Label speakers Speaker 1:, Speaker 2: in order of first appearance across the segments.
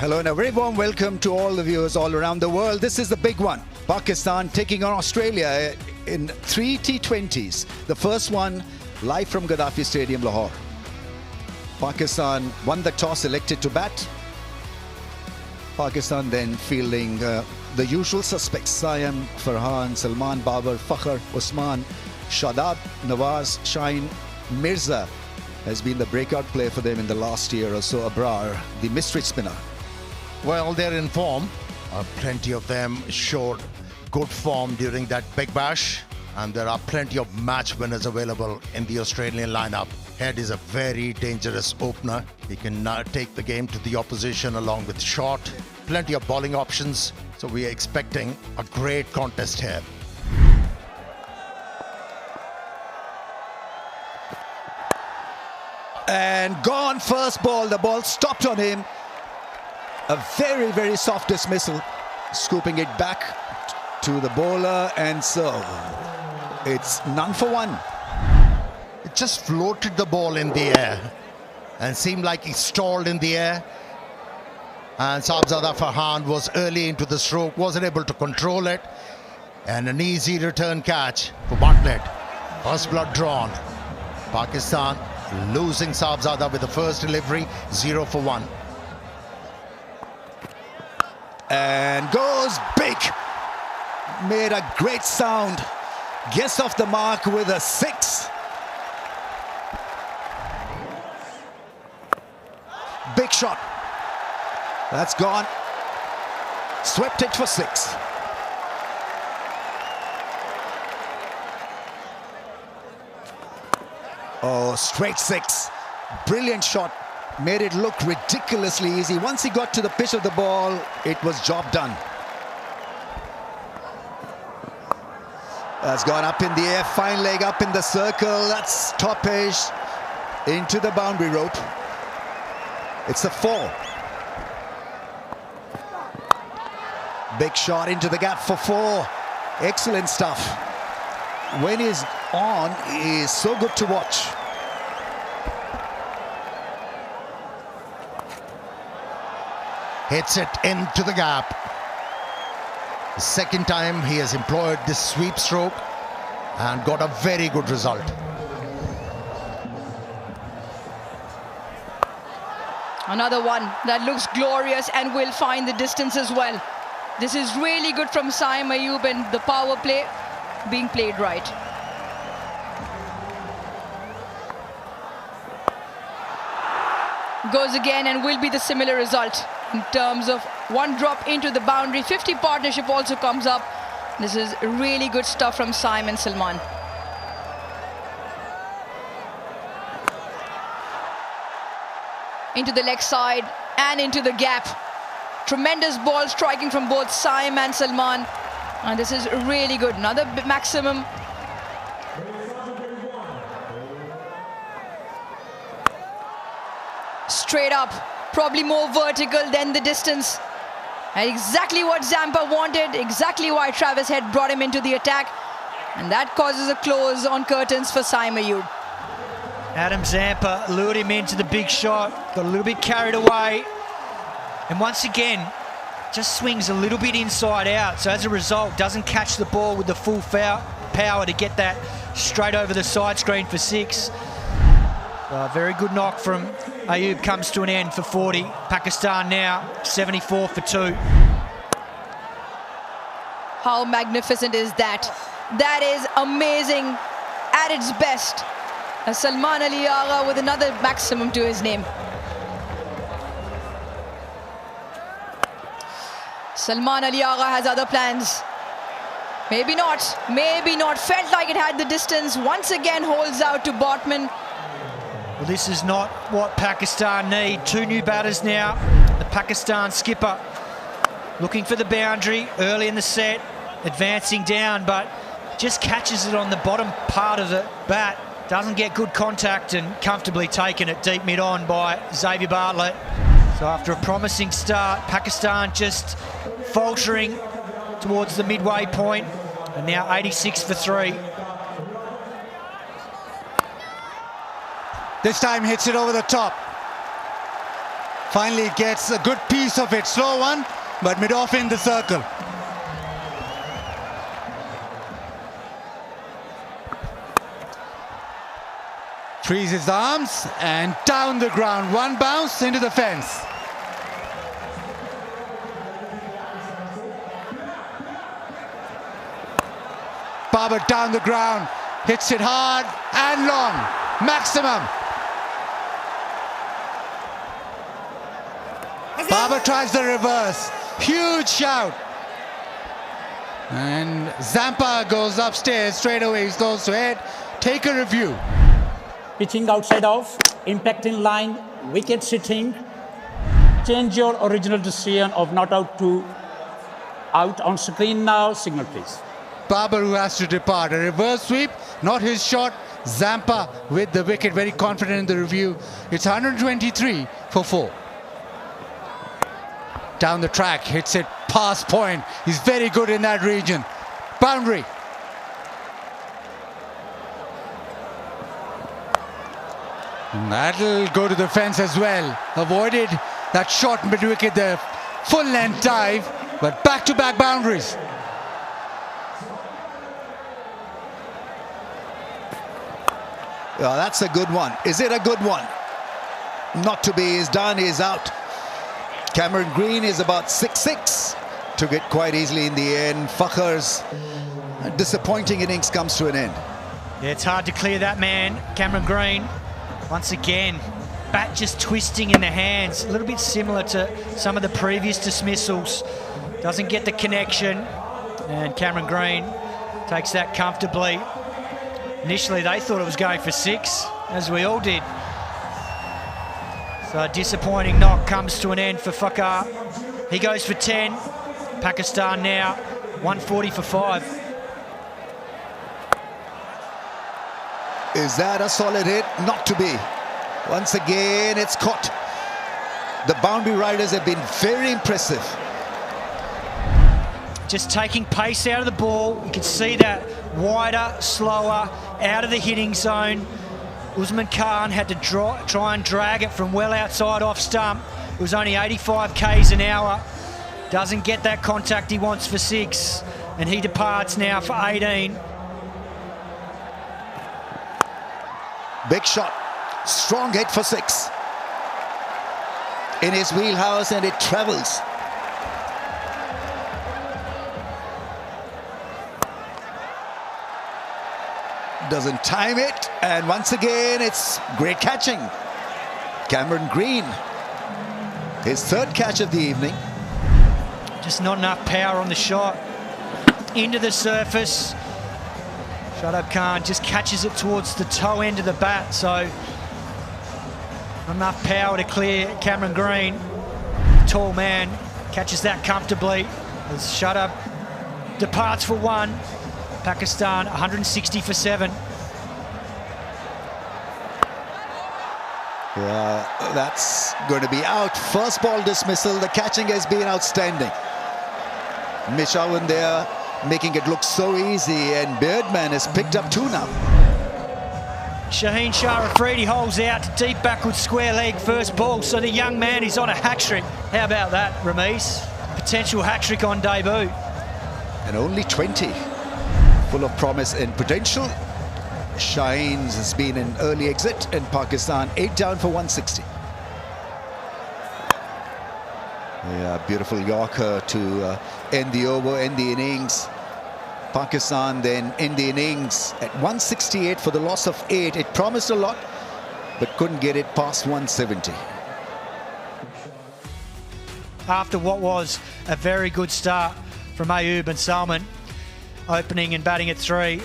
Speaker 1: Hello and a very warm welcome to all the viewers all around the world. This is the big one. Pakistan taking on Australia in 3 T20s. The first one live from Gaddafi Stadium, Lahore. Pakistan won the toss, elected to bat. Pakistan then fielding the usual suspects: Siam, Farhan, Salman, Babar, Fakhr, Usman, Shadab, Nawaz, Shaheen, Mirza has been the breakout player for them in the last year or so. Abrar, the mystery spinner.
Speaker 2: Well, they're in form. Plenty of them showed good form during that Big Bash, and there are plenty of match winners available in the Australian lineup. Head is a very dangerous opener. He can take the game to the opposition along with short. Plenty of bowling options, so we are expecting a great contest here.
Speaker 1: And gone first ball. The ball stopped on him. A very, very soft dismissal, scooping it back to the bowler, and so it's none for one.
Speaker 2: It just floated the ball in the air and seemed like he stalled in the air. And Sahibzada Farhan was early into the stroke, wasn't able to control it. And an easy return catch for Bartlett. First blood drawn. Pakistan losing Sahibzada with the first delivery, 0 for 1.
Speaker 1: And goes big. Made a great sound. Gets off the mark with a 6. Big shot. That's gone. Swept it for 6. Oh, straight 6. Brilliant shot. Made it look ridiculously easy. Once he got to the pitch of the ball, it was job done. That's gone up in the air. Fine leg up in the circle. That's top edge into the boundary rope. It's a 4. Big shot into the gap for 4. Excellent stuff. When he's on, he is so good to watch.
Speaker 2: Hits it into the gap. The second time he has employed this sweep stroke and got a very good result.
Speaker 3: Another one that looks glorious and will find the distance as well. This is really good from Saim Ayub, and the power play being played right. Goes again and will be the similar result in terms of one drop into the boundary. 50 partnership also comes up. This is really good stuff from Saim and Salman. Into the leg side and into the gap. Tremendous ball striking from both Saim and Salman. And this is really good. Another maximum. Straight up, probably more vertical than the distance. And exactly what Zampa wanted, exactly why Travis Head brought him into the attack. And that causes a close on curtains for Saim Ayub.
Speaker 4: Adam Zampa lured him into the big shot, got a little bit carried away, and once again just swings a little bit inside out, so as a result doesn't catch the ball with the full power to get that straight over the side screen for 6. Very good knock from Ayub comes to an end for 40. Pakistan now 74 for 2.
Speaker 3: How magnificent is that? That is amazing at its best. Salman Ali Agha with another maximum to his name. Salman Ali Agha has other plans. Maybe not, maybe not. Felt like it had the distance. Once again holds out to Botman.
Speaker 4: Well, this is not what Pakistan need. 2 new batters now. The Pakistan skipper looking for the boundary early in the set, advancing down, but just catches it on the bottom part of the bat. Doesn't get good contact and comfortably taken at deep mid-on by Xavier Bartlett. So after a promising start, Pakistan just faltering towards the midway point, and now 86 for 3.
Speaker 1: This time hits it over the top.
Speaker 5: Finally gets a good piece of it. Slow one, but mid-off in the circle. Frees his arms and down the ground. One bounce into the fence. Barber down the ground, hits it hard and long, maximum. Barber tries the reverse, huge shout. And Zampa goes upstairs straight away, he's close to head. Take a review.
Speaker 6: Pitching outside off, impact in line, wicket sitting. Change your original decision of not out to out on screen now. Signal please.
Speaker 5: Barber who has to depart. A reverse sweep, not his shot. Zampa with the wicket, very confident in the review. It's 123 for 4. Down the track, hits it past point. He's very good in that region. Boundary. And that'll go to the fence as well. Avoided that short mid-wicket, the full length dive, but back-to-back boundaries.
Speaker 1: Yeah, that's a good one. Is it a good one? Not to be. He's done. He's out. Cameron Green is about 6-6. Took it quite easily in the end. Fakhar's disappointing innings comes to an end.
Speaker 4: Yeah, it's hard to clear that man, Cameron Green. Once again, bat just twisting in the hands. A little bit similar to some of the previous dismissals. Doesn't get the connection. And Cameron Green takes that comfortably. Initially, they thought it was going for 6, as we all did. So a disappointing knock comes to an end for Fakhar. He goes for 10. Pakistan now 140 for 5.
Speaker 1: Is that a solid hit? Not to be. Once again, it's caught. The boundary riders have been very impressive.
Speaker 4: Just taking pace out of the ball. You can see that wider, slower, out of the hitting zone. Usman Khan had to try and drag it from well outside off stump. It was only 85 k's an hour. Doesn't get that contact he wants for 6. And he departs now for 18.
Speaker 1: Big shot. Strong hit for 6. In his wheelhouse, and it travels. Doesn't time it, and once again it's great catching. Cameron Green, his 3rd catch of the evening.
Speaker 4: Just not enough power on the shot. Into the surface. Shadab Khan just catches it towards the toe end of the bat, so not enough power to clear Cameron Green. Tall man catches that comfortably as Shadab departs for 1. Pakistan 160 for 7.
Speaker 1: Yeah, that's going to be out. First ball dismissal. The catching has been outstanding. Mitch Owen there making it look so easy, and Beardman has picked up 2 now.
Speaker 4: Shaheen Shah Afridi holds out, deep backward square leg first ball, so the young man is on a hat-trick. How about that, Ramesh? Potential hat-trick on debut.
Speaker 1: And only 20. Full of promise and potential. Shaheen's has been an early exit, and Pakistan 8 down for 160. Yeah, beautiful Yorker to end the over, end the innings. Pakistan then end the innings at 168 for the loss of 8. It promised a lot, but couldn't get it past 170.
Speaker 4: After what was a very good start from Ayub and Salman, opening and batting at 3,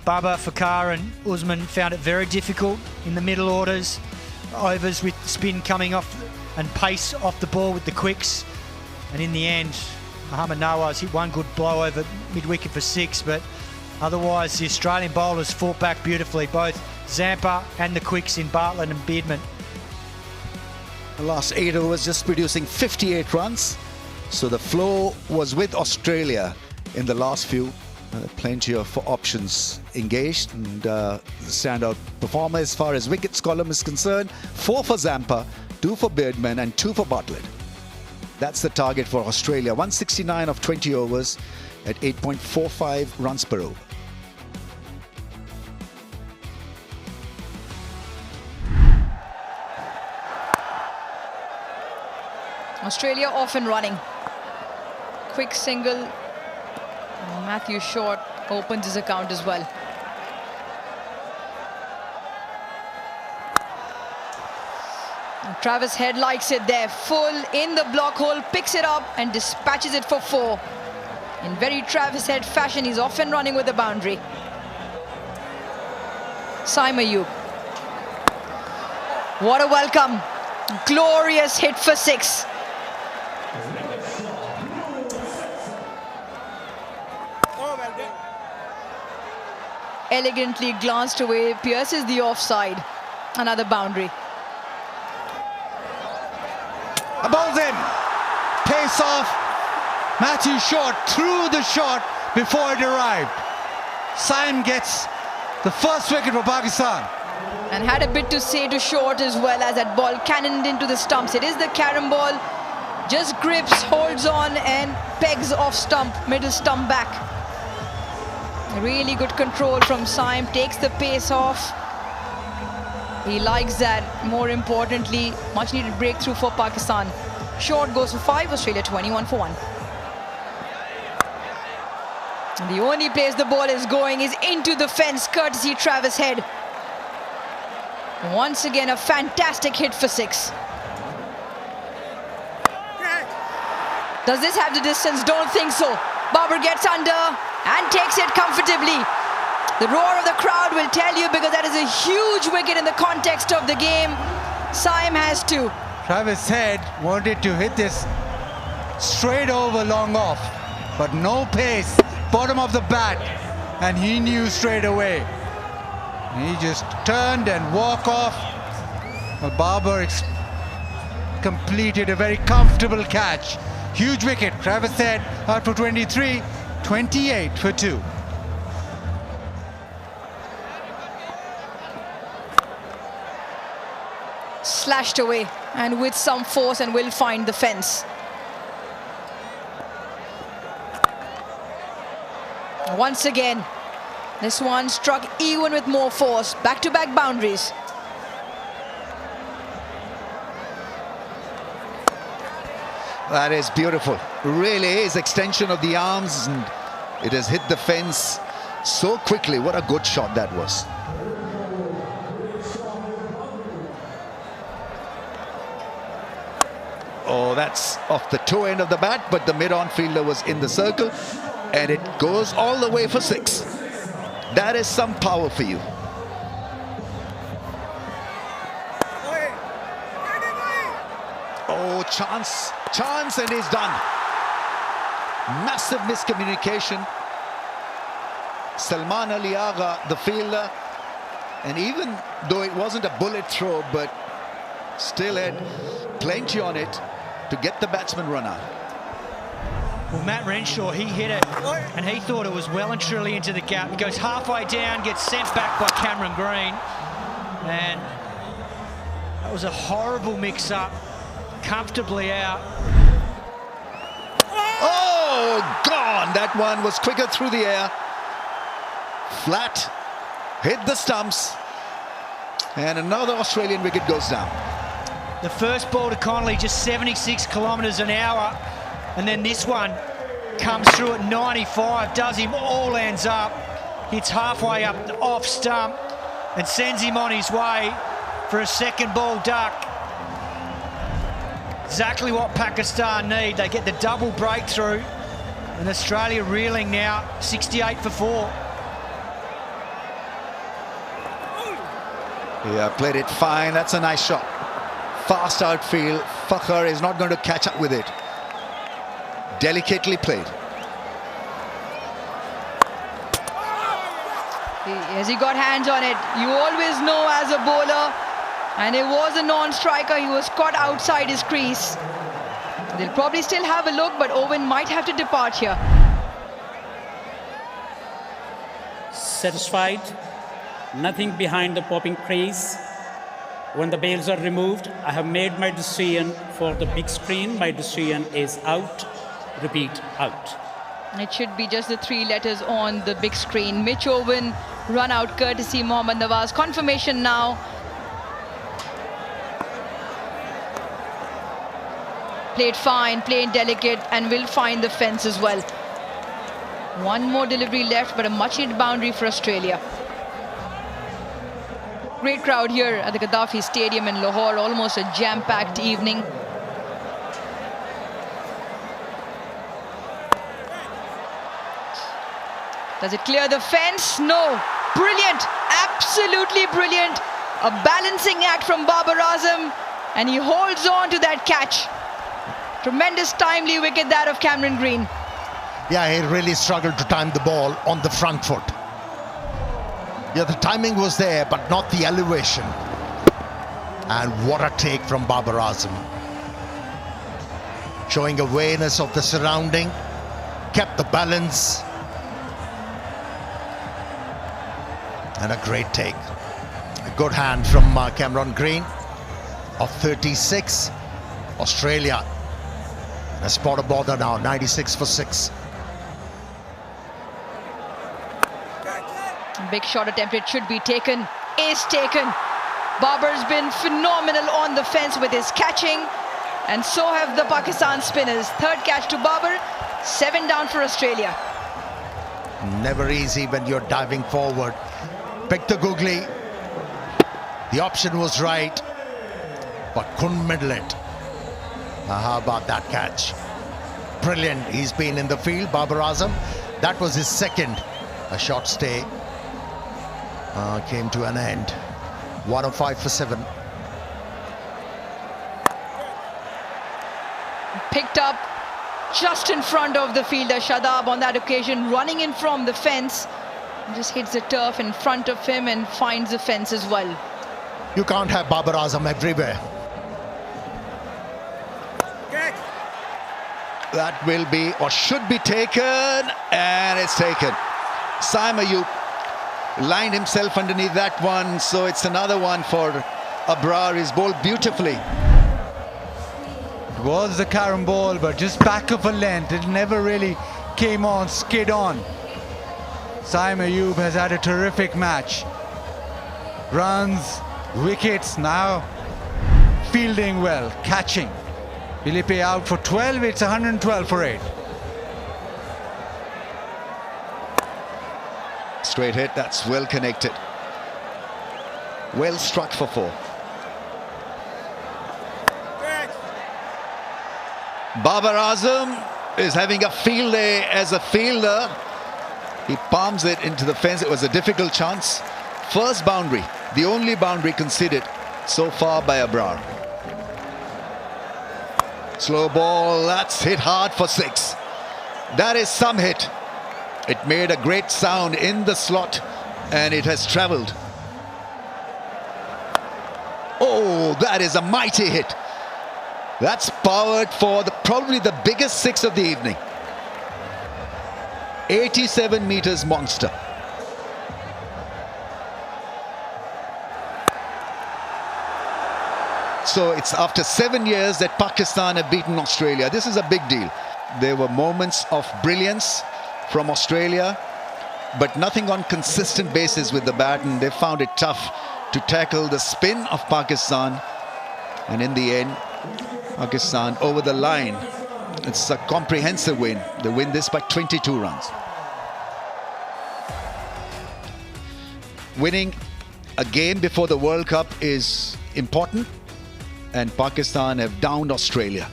Speaker 4: Baba, Fakhar and Usman found it very difficult in the middle orders. Overs with spin coming off and pace off the ball with the quicks. And in the end, Mohammad Nawaz hit one good blow over mid-wicket for 6, but otherwise the Australian bowlers fought back beautifully, both Zampa and the quicks in Bartlett and Beardman.
Speaker 1: The last 8 overs just producing 58 runs. So the flow was with Australia in the last few. Plenty of options engaged, and the standout performer as far as wickets column is concerned, 4 for Zampa, 2 for Beardman and 2 for Bartlett. That's the target for Australia. 169 of 20 overs at 8.45 runs per over.
Speaker 3: Australia off and running. Quick single. Matthew Short opens his account as well. And Travis Head likes it there. Full in the block hole, picks it up and dispatches it for 4. In very Travis Head fashion, he's off and running with the boundary. Saim Ayub. What a welcome. Glorious hit for 6. Elegantly glanced away, pierces the offside. Another boundary.
Speaker 5: A ball's in. Pace off. Matthew Short threw the shot before it arrived. Saim gets the first wicket for Pakistan.
Speaker 3: And had a bit to say to Short as well, as that ball cannoned into the stumps. It is the carom ball. Just grips, holds on and pegs off stump, middle stump back. Really good control from Saim, takes the pace off. He likes that. More importantly, much needed breakthrough for Pakistan. Short goes for 5, Australia 21 for 1. And the only place the ball is going is into the fence, courtesy Travis Head. Once again, a fantastic hit for 6. Does this have the distance? Don't think so. Babar gets under and takes it comfortably. The roar of the crowd will tell you, because that is a huge wicket in the context of the game. Saim has 2.
Speaker 5: Travis Head wanted to hit this straight over long off, but no pace, bottom of the bat, and he knew straight away. He just turned and walked off. Well, Babar completed a very comfortable catch. Huge wicket. Travis Head out for 23, 28 for 2.
Speaker 3: Slashed away and with some force, and will find the fence. Once again, this one struck even with more force. Back-to-back boundaries.
Speaker 1: That is beautiful. Really is extension of the arms, and it has hit the fence so quickly. What a good shot that was. Oh, that's off the toe end of the bat, but the mid-on fielder was in the circle, and it goes all the way for 6. That is some power for you. Oh, chance, and he's done. Massive miscommunication. Salman Ali Agha, the fielder, and even though it wasn't a bullet throw, but still had plenty on it to get the batsman run out.
Speaker 4: Well, Matt Renshaw, he hit it, and he thought it was well and truly into the gap. He goes halfway down, gets sent back by Cameron Green, and that was a horrible mix-up. Comfortably out.
Speaker 1: Oh, gone! That one was quicker through the air. Flat, hit the stumps, and another Australian wicket goes down.
Speaker 4: The first ball to Connolly, just 76 kilometres an hour, and then this one comes through at 95, does him all ends up, hits halfway up the off stump, and sends him on his way for a second ball duck. Exactly what Pakistan need. They get the double breakthrough, and Australia reeling now, 68 for 4.
Speaker 1: Yeah, played it fine. That's a nice shot. Fast outfield. Fakhar is not going to catch up with it. Delicately played.
Speaker 3: As he got hands on it, you always know as a bowler, and it was a non-striker. He was caught outside his crease. They'll probably still have a look, but Owen might have to depart here.
Speaker 6: Satisfied, nothing behind the popping crease. When the bails are removed, I have made my decision for the big screen. My decision is out. Repeat, out.
Speaker 3: It should be just the 3 letters on the big screen. Mitch Owen, run out courtesy Mohammad Nawaz. Confirmation now. Played fine, played delicate, and will find the fence as well. One more delivery left, but a much needed boundary for Australia. Great crowd here at the Gaddafi Stadium in Lahore. Almost a jam-packed evening. Does it clear the fence? No. Brilliant. Absolutely brilliant. A balancing act from Babar Azam. And he holds on to that catch. Tremendous timely wicket that of Cameron Green.
Speaker 2: Yeah, he really struggled to time the ball on the front foot. Yeah, the timing was there, but not the elevation. And what a take from Babar Azam. Showing awareness of the surrounding, kept the balance. And a great take. A good hand from Cameron Green of 36. Australia in a spot of bother now, 96 for 6.
Speaker 3: Big shot attempted, should be taken, is taken. Babar's been phenomenal on the fence with his catching, and so have the Pakistan spinners. Third catch to Babar, 7 down for Australia.
Speaker 2: Never easy when you're diving forward. Picked the googly. The option was right, but couldn't middle it. How about that catch? Brilliant. He's been in the field, Babar Azam. That was his second. A short stay came to an end. 105 for 7.
Speaker 3: Picked up just in front of the fielder Shadab on that occasion, running in from the fence. Just hits the turf in front of him and finds the fence as well.
Speaker 2: You can't have Babar Azam everywhere.
Speaker 1: That will be, or should be taken, and it's taken. Saim Ayub lined himself underneath that one, so it's another one for Abrar. He's bowled beautifully.
Speaker 5: It was the carom ball, but just back of a length. It never really came on, skid on. Saim Ayub has had a terrific match. Runs, wickets, now fielding well, catching. Philippe out for 12, it's 112 for 8.
Speaker 1: Straight hit, that's well connected. Well struck for 4. Babar Azam is having a field day as a fielder. He palms it into the fence. It was a difficult chance. First boundary, the only boundary conceded so far by Abrar. Slow ball, that's hit hard for 6. That is some hit. It made a great sound in the slot and it has travelled. Oh, that is a mighty hit. That's powered for probably the biggest 6 of the evening. 87 meters monster. So it's after 7 years that Pakistan have beaten Australia. This is a big deal. There were moments of brilliance from Australia, but nothing on consistent basis with the bat, and they found it tough to tackle the spin of Pakistan. And in the end, Pakistan over the line. It's a comprehensive win. They win this by 22 runs. Winning a game before the World Cup is important, and Pakistan have downed Australia.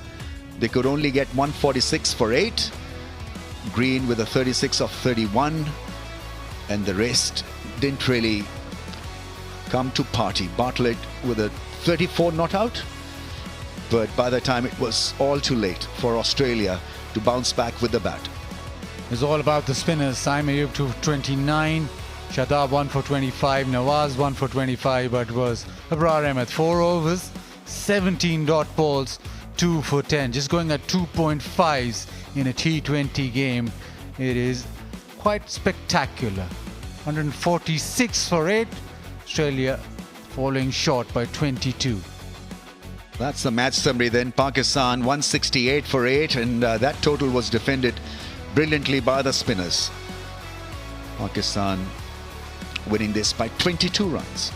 Speaker 1: They could only get 146 for 8. Green with a 36 of 31, and the rest didn't really come to party. Bartlett with a 34 not out, but by the time it was all too late for Australia to bounce back with the bat.
Speaker 5: It's all about the spinners. Saim Ayub 29, Shadab 1 for 25, Nawaz 1 for 25, but it was Abrar Ahmed 4 overs, 17 dot balls, 2 for 10, just going at 2.5s in a T20 game. It is quite spectacular. 146 for 8, Australia falling short by 22.
Speaker 1: That's the match summary then. Pakistan 168 for 8, and that total was defended brilliantly by the spinners. Pakistan winning this by 22 runs.